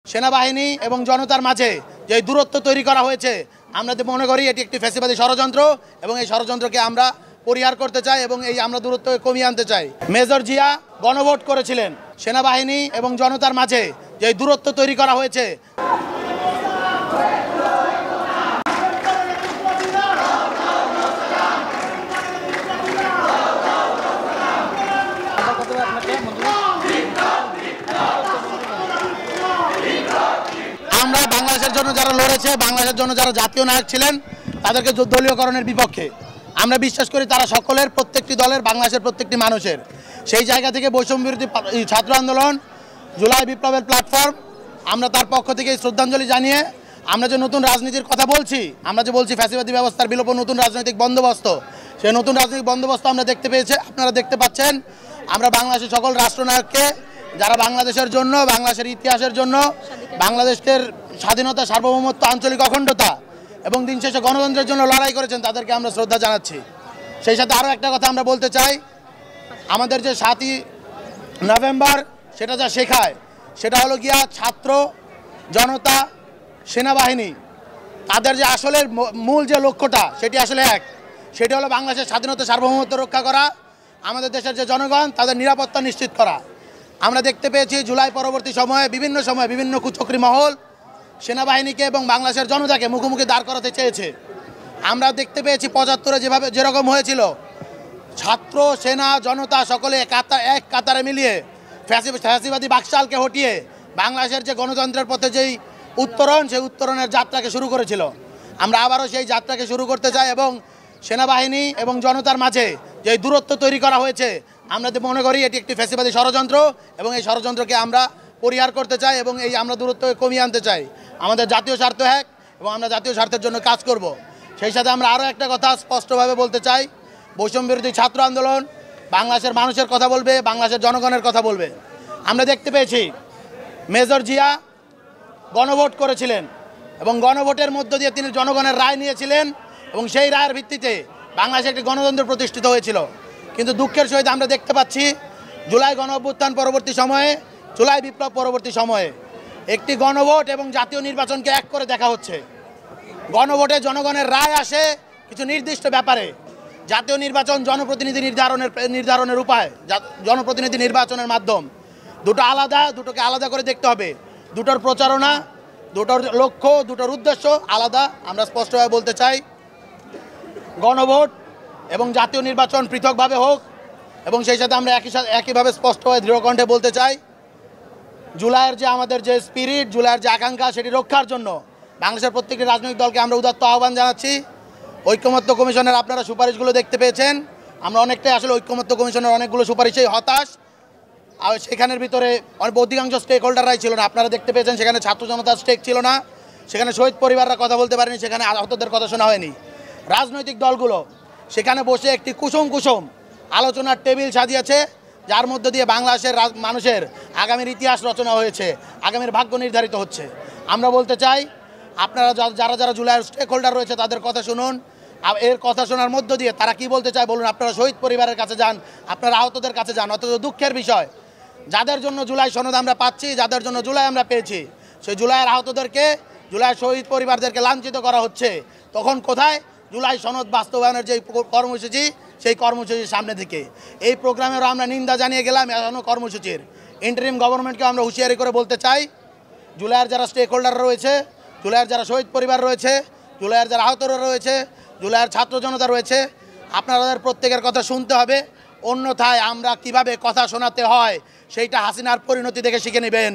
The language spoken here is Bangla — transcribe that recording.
সেনাবাহিনী এবং জনতার মাঝে যে দূরত্ব তৈরি করা হয়েছে আমরা মনে করি এটি একটি ফ্যাসিবাদী ষড়যন্ত্র এবং এই ষড়যন্ত্রকে আমরা পরিহার করতে চাই এবং এই আমরা দূরত্বকে কমিয়ে আনতে চাই। মেজর জিয়া গণভোট করেছিলেন। সেনাবাহিনী এবং জনতার মাঝে যে দূরত্ব তৈরি করা হয়েছে আমরা বাংলাদেশের জন্য যারা লড়েছে, বাংলাদেশের জন্য যারা জাতীয় নায়ক ছিলেন তাদেরকে দলীয়করণের বিপক্ষে। আমরা বিশ্বাস করি তারা সকলের, প্রত্যেকটি দলের, বাংলাদেশের প্রত্যেকটি মানুষের। সেই জায়গা থেকে বৈষম্য বিরোধী ছাত্র আন্দোলন, জুলাই বিপ্লবের প্ল্যাটফর্ম, আমরা তার পক্ষ থেকে শ্রদ্ধাঞ্জলি জানিয়ে আমরা যে নতুন রাজনীতির কথা বলছি, আমরা যে বলছি ফ্যাসিবাদী ব্যবস্থার বিলোপন, নতুন রাজনৈতিক বন্দোবস্ত, সেই নতুন রাজনৈতিক বন্দোবস্ত আমরা দেখতে পেয়েছি, আপনারা দেখতে পাচ্ছেন। আমরা বাংলাদেশের সকল রাষ্ট্রনায়ককে যারা বাংলাদেশের জন্য, বাংলাদেশের ইতিহাসের জন্য, বাংলাদেশের স্বাধীনতা, সার্বভৌমত্ব, আঞ্চলিক অখণ্ডতা এবং দিন শেষে গণতন্ত্রের জন্য লড়াই করেছেন, তাদেরকে আমরা শ্রদ্ধা জানাচ্ছি। সেই সাথে আরও একটা কথা আমরা বলতে চাই, আমাদের যে 7ই নভেম্বর সেটা যা শেখায় সেটা হলো গিয়া ছাত্র, জনতা, সেনাবাহিনী তাদের যে আসলের মূল যে লক্ষ্যটা সেটি আসলে এক, সেটি হলো বাংলাদেশের স্বাধীনতা, সার্বভৌমত্ব রক্ষা করা, আমাদের দেশের যে জনগণ তাদের নিরাপত্তা নিশ্চিত করা। আমরা দেখতে পেয়েছি জুলাই পরবর্তী সময়ে বিভিন্ন কুচক্রী মহল সেনাবাহিনীকে এবং বাংলাদেশের জনতাকে মুখোমুখি দাঁড় করাতে চেয়েছে। আমরা দেখতে পেয়েছি 75-এ যেরকম হয়েছিল, ছাত্র, সেনা, জনতা সকলে এক কাতারে মিলিয়ে ফ্যাসিবাদী বাকশালকে হটিয়ে বাংলাদেশের যে গণতন্ত্রের পথে যেই উত্তরণ, সেই উত্তরণের যাত্রাকে শুরু করেছিল। আমরা আবারও সেই যাত্রাকে শুরু করতে চাই এবং সেনাবাহিনী এবং জনতার মাঝে যে দূরত্ব তৈরি করা হয়েছে আমরা মনে করি এটি একটি ফ্যাসিবাদী ষড়যন্ত্র এবং এই ষড়যন্ত্রকে আমরা পরিহার করতে চাই এবং এই আমরা দূরত্বকে কমিয়ে আনতে চাই। আমাদের জাতীয় স্বার্থ এক এবং আমরা জাতীয় স্বার্থের জন্য কাজ করব। সেই সাথে আমরা আরও একটা কথা স্পষ্টভাবে বলতে চাই, বৈষম্য বিরোধী ছাত্র আন্দোলন বাংলাদেশের মানুষের কথা বলবে, বাংলাদেশের জনগণের কথা বলবে। আমরা দেখতে পেয়েছি মেজর জিয়া গণভোট করেছিলেন এবং গণভোটের মধ্য দিয়ে তিনি জনগণের রায় নিয়েছিলেন এবং সেই রায়ের ভিত্তিতে বাংলাদেশে একটি গণতন্ত্র প্রতিষ্ঠিত হয়েছিল। কিন্তু দুঃখের সহিত আমরা দেখতে পাচ্ছি জুলাই গণ অভ্যুত্থান পরবর্তী সময়ে, জুলাই বিপ্লব পরবর্তী সময়ে একটি গণভোট এবং জাতীয় নির্বাচনকে এক করে দেখা হচ্ছে। গণভোটে জনগণের রায় আসে কিছু নির্দিষ্ট ব্যাপারে, জাতীয় নির্বাচন জনপ্রতিনিধি নির্ধারণের উপায়, জনপ্রতিনিধি নির্বাচনের মাধ্যম। দুটোকে আলাদা করে দেখতে হবে। দুটোর প্রচারণা, দুটোর লক্ষ্য, দুটোর উদ্দেশ্য আলাদা। আমরা স্পষ্টভাবে বলতে চাই গণভোট এবং জাতীয় নির্বাচন পৃথকভাবে হোক এবং সেই সাথে আমরা একইভাবে স্পষ্টভাবে দৃঢ়কণ্ঠে বলতে চাই জুলাইয়ের যে আমাদের যে স্পিরিট, জুলাইয়ের যে আকাঙ্ক্ষা সেটি রক্ষার জন্য বাংলাদেশের প্রত্যেকটি রাজনৈতিক দলকে আমরা উদাত্ত আহ্বান জানাচ্ছি। ঐকমত্য কমিশনের আপনারা সুপারিশগুলো দেখতে পেয়েছেন, আমরা অনেকটাই আসলে ঐকমত্য কমিশনের অনেকগুলো সুপারিশেই হতাশ। আর সেখানের ভিতরে অধিকাংশ স্টেক হোল্ডাররাই ছিল না, আপনারা দেখতে পেয়েছেন সেখানে ছাত্র জনতার স্টেক ছিল না, সেখানে শহীদ পরিবাররা কথা বলতে পারেনি, সেখানে আহতদের কথা শোনা হয়নি। রাজনৈতিক দলগুলো সেখানে বসে একটি কুসুম আলোচনার টেবিল সাজিয়েছে, যার মধ্য দিয়ে বাংলাদেশের মানুষের আগামীর ইতিহাস রচনা হয়েছে, আগামীর ভাগ্য নির্ধারিত হচ্ছে। আমরা বলতে চাই আপনারা যারা জুলাইয়ের স্টেক হোল্ডার রয়েছে তাদের কথা শুনুন। এর কথা শোনার মধ্য দিয়ে তারা কি বলতে চায় বলুন। আপনারা শহীদ পরিবারের কাছে যান, আপনারা আহতদের কাছে যান। অথচ দুঃখের বিষয়, যাদের জন্য জুলাই সনদ আমরা পাচ্ছি, যাদের জন্য জুলাই আমরা পেয়েছি, সেই জুলাইয়ের আহতদেরকে, জুলাইয়ের শহীদ পরিবারদেরকে লাঞ্ছিত করা হচ্ছে। তখন কোথায় জুলাই সনদ বাস্তবায়নের যে কর্মসূচি, সেই কর্মসূচির সামনে থেকে এই প্রোগ্রামেরও আমরা নিন্দা জানিয়ে গেলাম এখনও কর্মসূচির। ইন্টারিম গভর্নমেন্টকে আমরা হুঁশিয়ারি করে বলতে চাই জুলাইয়ের যারা স্টেক হোল্ডার রয়েছে, জুলাইয়ের যারা শহীদ পরিবার রয়েছে, জুলাইয়ের যারা আহতরা রয়েছে, জুলাইয়ের ছাত্র জনতা রয়েছে, আপনাদের প্রত্যেকের কথা শুনতে হবে। অন্যথায় আমরা কিভাবে কথা শোনাতে হয় সেইটা হাসিনার পরিণতি দেখে শিখে নেবেন।